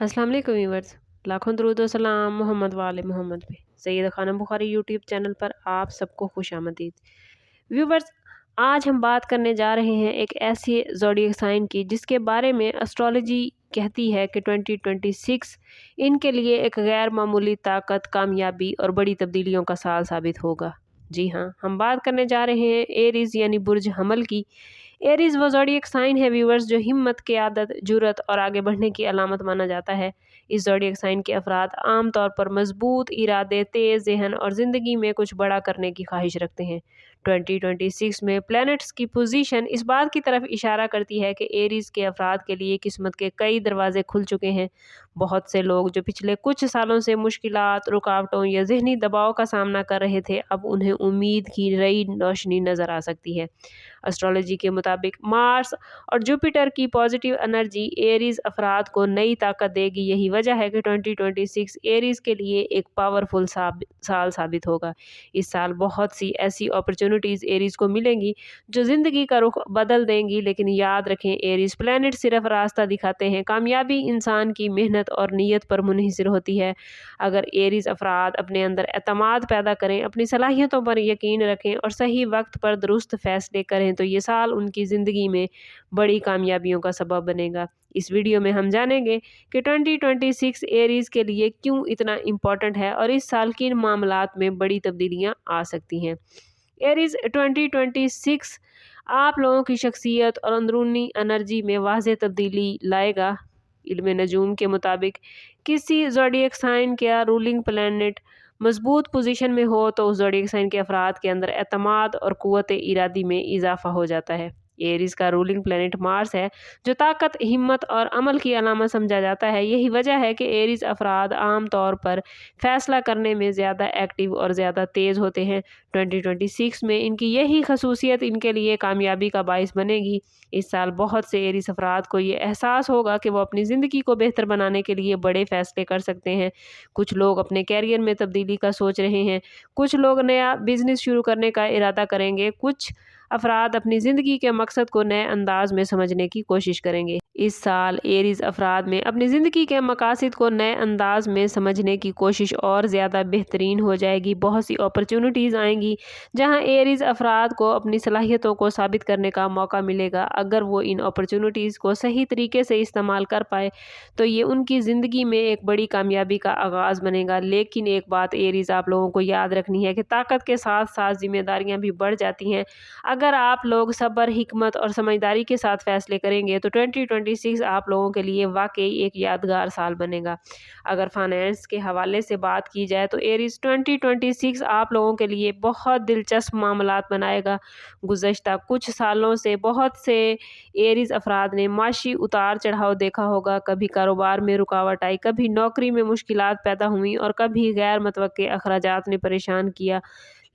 अस्सलाम वालेकुम व्यूअर्स, लाखों दरूद व सलाम मोहम्मद वाले मोहम्मद पे। सैयद खानम बुखारी यूट्यूब चैनल पर आप सबको खुश आमदीद। व्यूअर्स, आज हम बात करने जा रहे हैं एक ऐसी ज़ोडिएक साइन की जिसके बारे में एस्ट्रोलॉजी कहती है कि 2026 इनके लिए एक गैर मामूली ताकत, कामयाबी और बड़ी तब्दीलियों का साल साबित होगा। जी हाँ, हम बात करने जा रहे हैं एरीज़ यानी बुर्ज हमल की। एरीज़ वो ज़ोडिएक साइन है व्यूअर्स जो हिम्मत, क़ियादत, जुर्रत और आगे बढ़ने की अलामत माना जाता है। इस ज़ोडिएक साइन के अफराद आम तौर पर मजबूत इरादे, तेज़ ज़हन और ज़िंदगी में कुछ बड़ा करने की ख्वाहिश रखते हैं। 2026 में प्लैनेट्स की पोजीशन इस बात की तरफ इशारा करती है कि एरीज़ के अफराद के लिए किस्मत के कई दरवाजे खुल चुके हैं। बहुत से लोग जो पिछले कुछ सालों से मुश्किलात, रुकावटों या ज़हनी दबाव का सामना कर रहे थे, अब उन्हें उम्मीद की नई रोशनी नज़र आ सकती है। एस्ट्रोलॉजी के मुताबिक मार्स और जुपिटर की पॉजिटिव एनर्जी एरीज़ अफराद को नई ताकत देगी। यही वजह है कि 2026 एरीज़ के लिए एक पावरफुल साल साबित होगा। इस साल बहुत सी ऐसी अपॉर्चुनिटीज़ एरीज़ को मिलेंगी जो ज़िंदगी का रुख बदल देंगी। लेकिन याद रखें, एरीज़ प्लैनेट सिर्फ रास्ता दिखाते हैं, कामयाबी इंसान की मेहनत और नीयत पर मुनहिसर होती है। अगर एरीज़ अफराद अपने अंदर एतमाद पैदा करें, अपनी सलाहियतों पर यकीन रखें और सही वक्त पर दुरुस्त फैसले करें तो ये साल उनकी ज़िंदगी में बड़ी कामयाबियों का सबब बनेगा। इस वीडियो में हम जानेंगे कि 2026 एरीज़ के लिए क्यों इतना इम्पोर्टेंट है और इस साल किन मामलात में बड़ी तब्दीलियां आ सकती हैं। एरीज़ 2026 आप लोगों की शख्सियत और अंदरूनी एनर्जी में वाज़ेह तब्दीली लाएगा। इल्म नजूम के मुताबिक किसी ज़ोडिएक साइन का रूलिंग प्लैनेट मजबूत पोजीशन में हो तो उस ज़ोडिएक साइन के अफराद के अंदर एतमाद और क़ुव्वत इरादी में इजाफा हो जाता है। एरीज़ का रूलिंग प्लैनेट मार्स है जो ताकत, हिम्मत और अमल की अलामत समझा जाता है। यही वजह है कि एरीज़ अफराद आम तौर पर फैसला करने में ज़्यादा एक्टिव और ज़्यादा तेज़ होते हैं। 2026 में इनकी यही खसूसियत इनके लिए कामयाबी का बाइस बनेगी। इस साल बहुत से एरीज़ अफराद को ये एहसास होगा कि वो अपनी ज़िंदगी को बेहतर बनाने के लिए बड़े फैसले कर सकते हैं। कुछ लोग अपने कैरियर में तब्दीली का सोच रहे हैं, कुछ लोग नया बिजनेस शुरू करने का इरादा करेंगे, कुछ अफराद अपनी ज़िंदगी के मकसद को नए अंदाज में समझने की कोशिश करेंगे। इस साल एरीज़ अफराद में अपनी ज़िंदगी के मकासद को नए अंदाज में समझने की कोशिश और ज़्यादा बेहतरीन हो जाएगी। बहुत सी अपॉर्चुनिटीज़ आएंगी जहां एरीज़ अफराद को अपनी सलाहियतों को साबित करने का मौका मिलेगा। अगर वो इन अपॉर्चुनिटीज़ को सही तरीके से इस्तेमाल कर पाए तो ये उनकी ज़िंदगी में एक बड़ी कामयाबी का आगाज़ बनेगा। लेकिन एक बात एरीज़ आप लोगों को याद रखनी है कि ताकत के साथ साथ जिम्मेदारियाँ भी बढ़ जाती हैं। अगर आप लोग सब्र, हिकमत और समझदारी के साथ फैसले करेंगे तो 2026 आप लोगों के लिए वाकई एक यादगार साल बनेगा। अगर फाइनेंस के हवाले से बात की जाए तो एरीज़ 2026 आप लोगों के लिए बहुत दिलचस्प मामलात बनाएगा। गुज़श्ता कुछ सालों से बहुत से एरीज़ अफराद ने माशी उतार चढ़ाव देखा होगा। कभी कारोबार में रुकावट आई, कभी नौकरी में मुश्किलात पैदा हुई और कभी गैर मुतवक्के अखराजात ने परेशान किया।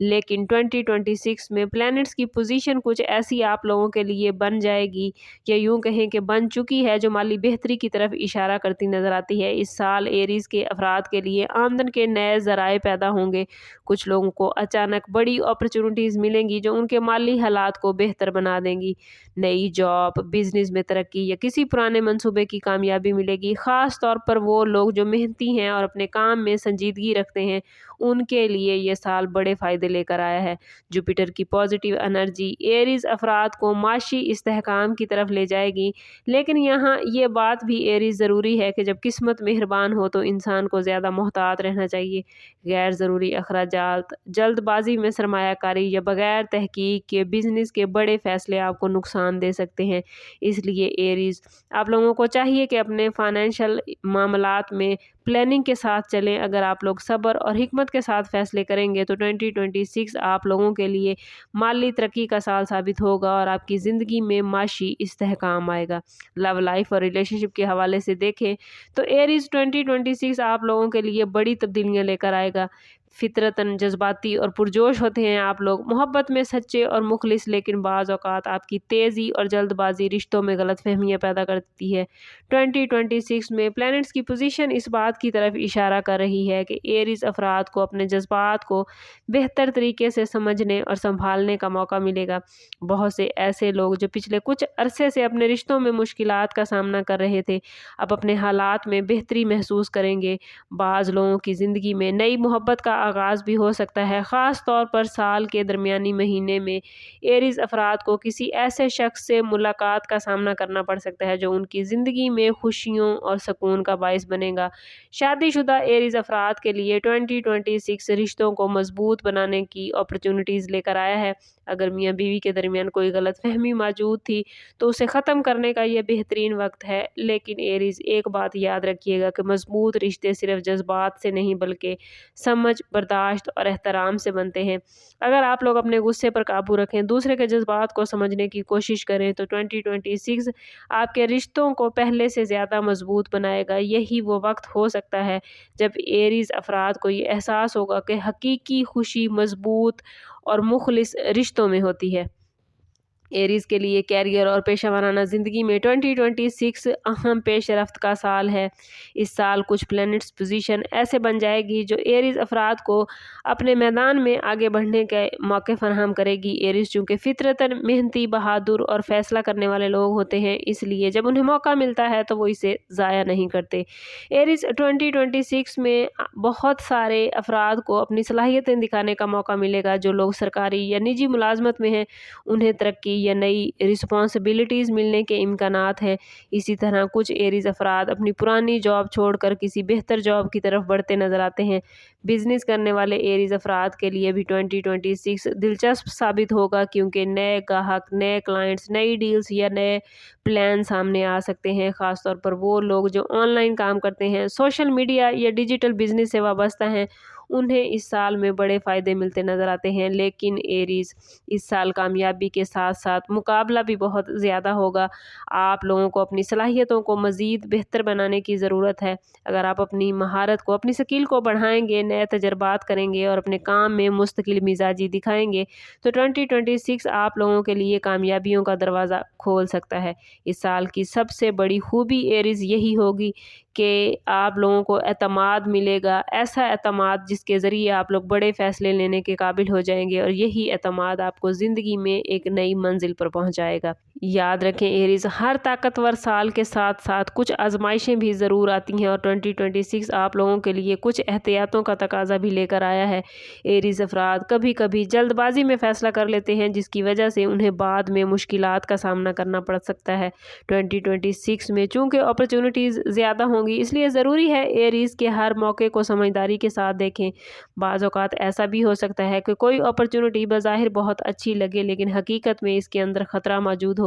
लेकिन 2026 में प्लैनेट्स की पोजीशन कुछ ऐसी आप लोगों के लिए बन जाएगी या यूं कहें कि बन चुकी है जो माली बेहतरी की तरफ इशारा करती नजर आती है। इस साल एरीज़ के अफराद के लिए आमदन के नए ज़राए पैदा होंगे। कुछ लोगों को अचानक बड़ी अपॉर्चुनिटीज़ मिलेंगी जो उनके माली हालात को बेहतर बना देंगी। नई जॉब, बिजनेस में तरक्की या किसी पुराने मंसूबे की कामयाबी मिलेगी। ख़ास तौर पर वो लोग जो मेहनती हैं और अपने काम में संजीदगी रखते हैं, उनके लिए ये साल बड़े फ़ायदे लेकर आया है। जुपिटर की पॉजिटिव एनर्जी एरीज़ अफराद को माशी इस्तेहकाम की तरफ ले जाएगी। लेकिन यहाँ ये बात भी एरीज़ ज़रूरी है कि जब किस्मत मेहरबान हो तो इंसान को ज़्यादा मोहतात रहना चाहिए। गैर ज़रूरी अखराजात, जल्दबाजी में सरमायाकारी या बगैर तहकीक के बिजनेस के बड़े फैसले आपको नुकसान दे सकते हैं। इसलिए एरीज़ आप लोगों को चाहिए कि अपने फाइनेंशियल मामलात में प्लानिंग के साथ चलें। अगर आप लोग सब्र और हिकमत के साथ फैसले करेंगे तो 2026 आप लोगों के लिए माली तरक्की का साल साबित होगा और आपकी ज़िंदगी में माशी इस्तेहकाम आएगा। लव लाइफ और रिलेशनशिप के हवाले से देखें तो एरीज़ 2026 आप लोगों के लिए बड़ी तब्दीलियां लेकर आएगा। फितरतन जज्बाती और पुरजोश होते हैं आप लोग, मोहब्बत में सच्चे और मुखलिस, लेकिन बाज़ औक़ात आपकी तेज़ी और जल्दबाज़ी रिश्तों में गलतफ़हमियाँ पैदा करती है। 2026 में प्लैनेट्स की पोजीशन इस बात की तरफ इशारा कर रही है कि एरीज़ अफ़राद को अपने जज्बात को बेहतर तरीके से समझने और संभालने का मौका मिलेगा। बहुत से ऐसे लोग जो पिछले कुछ अरसे से अपने रिश्तों में मुश्किलात का सामना कर रहे थे, अब अपने हालात में बेहतरी महसूस करेंगे। बाज़ लोगों की ज़िंदगी में नई मोहब्बत का आगाज़ भी हो सकता है, ख़ास तौर पर साल के दरमियानी महीने में एरीज़ अफ़राद को किसी ऐसे शख्स से मुलाकात का सामना करना पड़ सकता है जो उनकी ज़िंदगी में खुशियों और सुकून का बाइस बनेगा। शादीशुदा एरीज़ अफ़राद के लिए 2026 रिश्तों को मज़बूत बनाने की अपॉर्चुनिटीज़ लेकर आया है। अगर मियाँ बीवी के दरमियान कोई गलतफ़हमी मौजूद थी तो उसे ख़त्म करने का ये बेहतरीन वक्त है। लेकिन एरीज़, एक बात याद रखिएगा कि मज़बूत रिश्ते सिर्फ जज्बात से नहीं बल्कि समझ, बर्दाश्त और एहतराम से बनते हैं। अगर आप लोग अपने गुस्से पर काबू रखें, दूसरे के जज्बात को समझने की कोशिश करें तो 2026 आपके रिश्तों को पहले से ज़्यादा मजबूत बनाएगा। यही वो वक्त हो सकता है जब एरीज़ अफराद को ये एहसास होगा कि हकीकी खुशी मजबूत और मुखलिस रिश्तों में होती है। एरीज़ के लिए कैरियर और पेशा वाराना ज़िंदगी में 2026 अहम पेशरफ्त का साल है। इस साल कुछ प्लैनेट्स पोजीशन ऐसे बन जाएगी जो एरीज़ अफराद को अपने मैदान में आगे बढ़ने के मौके फराहम करेगी। एरीज़ चूँकि फितरतन मेहनती, बहादुर और फैसला करने वाले लोग होते हैं, इसलिए जब उन्हें मौका मिलता है तो वो इसे ज़ाया नहीं करते। एरीज़ 2026 में बहुत सारे अफराद को अपनी सलाहियतें दिखाने का मौका मिलेगा। जो लोग सरकारी या निजी मुलाजमत में हैं, उन्हें तरक्की या नई रिस्पॉन्सिबिलिटीज़ मिलने के इम्कानात हैं। इसी तरह कुछ एरीज़ अफराद अपनी पुरानी जॉब छोड़कर किसी बेहतर जॉब की तरफ बढ़ते नज़र आते हैं। बिजनेस करने वाले एरीज़ अफराद के लिए भी 2026 दिलचस्प साबित होगा, क्योंकि नए ग्राहक, नए क्लाइंट्स, नई डील्स या नए प्लान सामने आ सकते हैं। ख़ासतौर पर वो लोग जो ऑनलाइन काम करते हैं, सोशल मीडिया या डिजिटल बिजनेस से वाबस्ता हैं, उन्हें इस साल में बड़े फ़ायदे मिलते नज़र आते हैं। लेकिन एरीज़, इस साल कामयाबी के साथ साथ मुकाबला भी बहुत ज़्यादा होगा। आप लोगों को अपनी सलाहियतों को मज़ीद बेहतर बनाने की ज़रूरत है। अगर आप अपनी महारत को, अपनी स्किल को बढ़ाएंगे, नए तजर्बात करेंगे और अपने काम में मुस्तकिल मिजाजी दिखाएंगे तो 2026 आप लोगों के लिए कामयाबियों का दरवाज़ा खोल सकता है। इस साल की सबसे बड़ी खूबी एरीज़ यही होगी कि आप लोगों को एतमाद मिलेगा, ऐसा एतमाद जिसके ज़रिए आप लोग बड़े फ़ैसले लेने के काबिल हो जाएंगे, और यही एतमाद आपको ज़िंदगी में एक नई मंजिल पर पहुंचाएगा। याद रखें एरीज़, हर ताकतवर साल के साथ साथ कुछ आजमाइशें भी ज़रूर आती हैं, और 2026 आप लोगों के लिए कुछ एहतियातों का तकाजा भी लेकर आया है। एरीज़ अफराद कभी कभी जल्दबाजी में फ़ैसला कर लेते हैं, जिसकी वजह से उन्हें बाद में मुश्किलात का सामना करना पड़ सकता है। 2026 में चूँकि अपॉर्चुनिटीज़ ज़्यादा होंगी, इसलिए ज़रूरी है एरीज़ के हर मौके को समझदारी के साथ देखें। बाज़ औक़ात ऐसा भी हो सकता है कि कोई अपॉर्चुनिटी बज़ाहिर बहुत अच्छी लगे, लेकिन हकीकत में इसके अंदर ख़तरा मौजूद हो।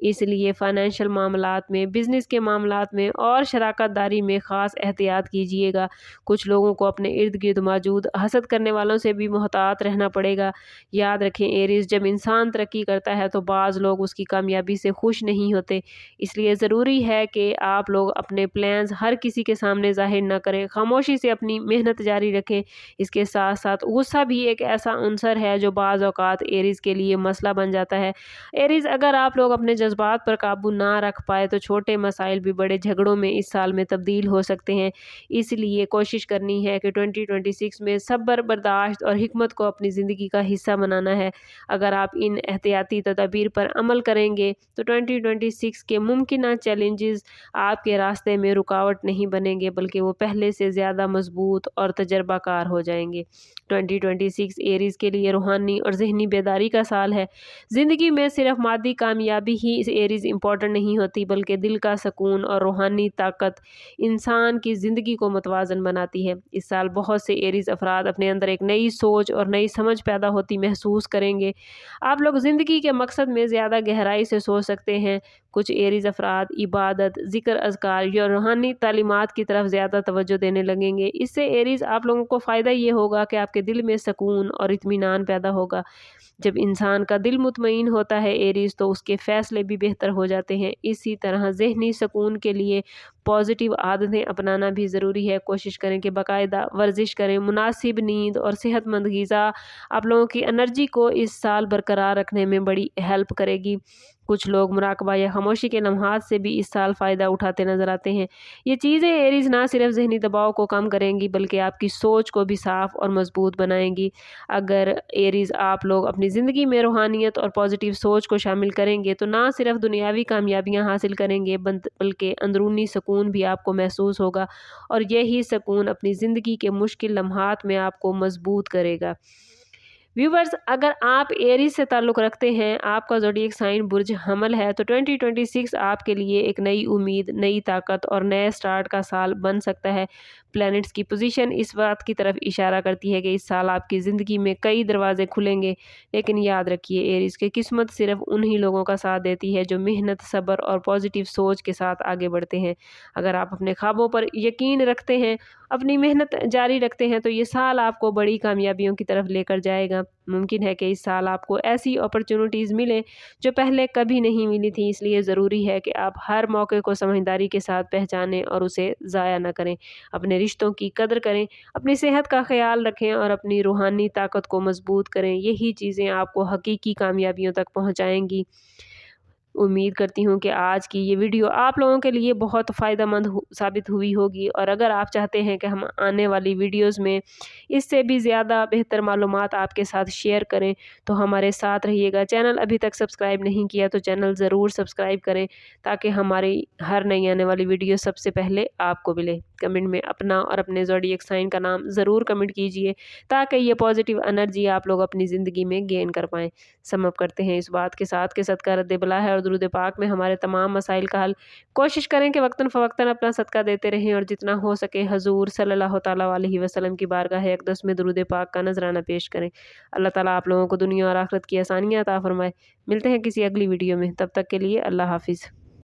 इसलिए फ़ाइनेंशियल मामलात में, बिज़नेस के मामलात में और शराकत दारी में ख़ास एहतियात कीजिएगा। कुछ लोगों को अपने इर्द गिर्द मौजूद हसद करने वालों से भी मुहतात रहना पड़ेगा। याद रखें एरीज़, जब इंसान तरक्की करता है तो बाज़ लोग उसकी कामयाबी से खुश नहीं होते। इसलिए ज़रूरी है कि आप लोग अपने प्लान्स हर किसी के सामने ज़ाहिर न करें, खामोशी से अपनी मेहनत जारी रखें। इसके साथ साथ गुस्सा भी एक ऐसा अंसर है जो बाज़ औक़ात एरीज़ के लिए मसला बन जाता है। एरीज़, अगर आप लोग अपने जज्बात पर काबू ना रख पाए तो छोटे मसाइल भी बड़े झगड़ों में इस साल में तब्दील हो सकते हैं। इसलिए कोशिश करनी है कि 2026 में सब्र, बर्दाश्त और हिकमत को अपनी ज़िंदगी का हिस्सा बनाना है। अगर आप इन एहतियाती तदाबीर पर अमल करेंगे तो 2026 के मुमकिन चैलेंजेस आपके रास्ते में रुकावट नहीं बनेंगे, बल्कि वो पहले से ज़्यादा मजबूत और तजर्बाकार हो जाएंगे। 2026 एरीज़ के लिए रूहानी और ज़हनी बेदारी का साल है। ज़िंदगी में सिर्फ मादी कामयाबी ही इस एरीज़ इम्पॉर्टेंट नहीं होती, बल्कि दिल का सुकून और रूहानी ताकत इंसान की ज़िंदगी को मुतवाज़न बनाती है। इस साल बहुत से एरीज़ अफराद अपने अंदर एक नई सोच और नई समझ पैदा होती महसूस करेंगे। आप लोग ज़िंदगी के मकसद में ज़्यादा गहराई से सोच सकते हैं। कुछ एरीज़ अफराद इबादत, ज़िक्र, अज़कार या रूहानी तालीमात की तरफ ज़्यादा तवज्जो देने लगेंगे। इससे एरीज़, आप लोगों को फ़ायदा ये होगा कि आपके दिल में सुकून और इत्मीनान पैदा होगा। जब इंसान का दिल मुतमईन होता है एरीज़, तो उसके फैसले भी बेहतर हो जाते हैं। इसी तरह ज़हनी सुकून के लिए पॉजिटिव आदतें अपनाना भी ज़रूरी है। कोशिश करें कि बाकायदा वर्जिश करें, मुनासिब नींद और सेहतमंद ग़िज़ा आप लोगों की एनर्जी को इस साल बरकरार रखने में बड़ी हेल्प करेगी। कुछ लोग मुराकबा या खामोशी के लम्हात से भी इस साल फ़ायदा उठाते नज़र आते हैं। ये चीज़ें एरीज़ ना सिर्फ ज़हनी दबाव को कम करेंगी बल्कि आपकी सोच को भी साफ़ और मज़बूत बनाएंगी। अगर एरीज़ आप लोग अपनी ज़िंदगी में रूहानियत और पॉजिटिव सोच को शामिल करेंगे तो ना सिर्फ दुनियावी कामयाबियाँ हासिल करेंगे बल्कि अंदरूनी सुकून भी आपको महसूस होगा और यही सुकून अपनी ज़िंदगी के मुश्किल लम्हात में आपको मजबूत करेगा। व्यूवर्स, अगर आप एरीज से ताल्लुक़ रखते हैं, आपका ज़ोडिएक साइन बुर्ज हमल है, तो 2026 आपके लिए एक नई उम्मीद, नई ताकत और नए स्टार्ट का साल बन सकता है। प्लैनेट्स की पोजीशन इस बात की तरफ इशारा करती है कि इस साल आपकी ज़िंदगी में कई दरवाजे खुलेंगे। लेकिन याद रखिए एरीज की किस्मत सिर्फ उन्हीं लोगों का साथ देती है जो मेहनत, सब्र और पॉजिटिव सोच के साथ आगे बढ़ते हैं। अगर आप अपने ख्वाबों पर यकीन रखते हैं, अपनी मेहनत जारी रखते हैं, तो ये साल आपको बड़ी कामयाबियों की तरफ लेकर जाएगा। मुमकिन है कि इस साल आपको ऐसी अपॉर्चुनिटीज़ मिले जो पहले कभी नहीं मिली थी, इसलिए ज़रूरी है कि आप हर मौके को समझदारी के साथ पहचानें और उसे ज़ाया न करें। अपने रिश्तों की कदर करें, अपनी सेहत का ख्याल रखें और अपनी रूहानी ताकत को मजबूत करें। यही चीज़ें आपको हकीकी कामयाबियों तक पहुँचाएँगी। उम्मीद करती हूँ कि आज की ये वीडियो आप लोगों के लिए बहुत फ़ायदेमंद साबित हुई होगी और अगर आप चाहते हैं कि हम आने वाली वीडियोज़ में इससे भी ज़्यादा बेहतर मालूमात आपके साथ शेयर करें तो हमारे साथ रहिएगा। चैनल अभी तक सब्सक्राइब नहीं किया तो चैनल ज़रूर सब्सक्राइब करें ताकि हमारी हर नई आने वाली वीडियो सबसे पहले आपको मिले। कमेंट में अपना और अपने ज़ोडिएक साइन का नाम ज़रूर कमेंट कीजिए ताकि ये पॉजिटिव एनर्जी आप लोग अपनी ज़िंदगी में गेन कर पाएँ। समअप करते हैं इस बात के साथ कि सदका रद्द बला है और दुरूद पाक में हमारे तमाम मसाइल का हल। कोशिश करें कि वक्तन फ़वक्तन अपना सदका देते रहें और जितना हो सके हजूर सल्लल्लाहु तआला अलैहि वसल्लम की बारगाह अक़दस में दुरूद पाक का नजराना पेश करें। अल्लाह ताला आप लोगों को दुनिया और आखिरत की आसानियाँ अता फरमाए। मिलते हैं किसी अगली वीडियो में, तब तक के लिए अल्लाह हाफिज़।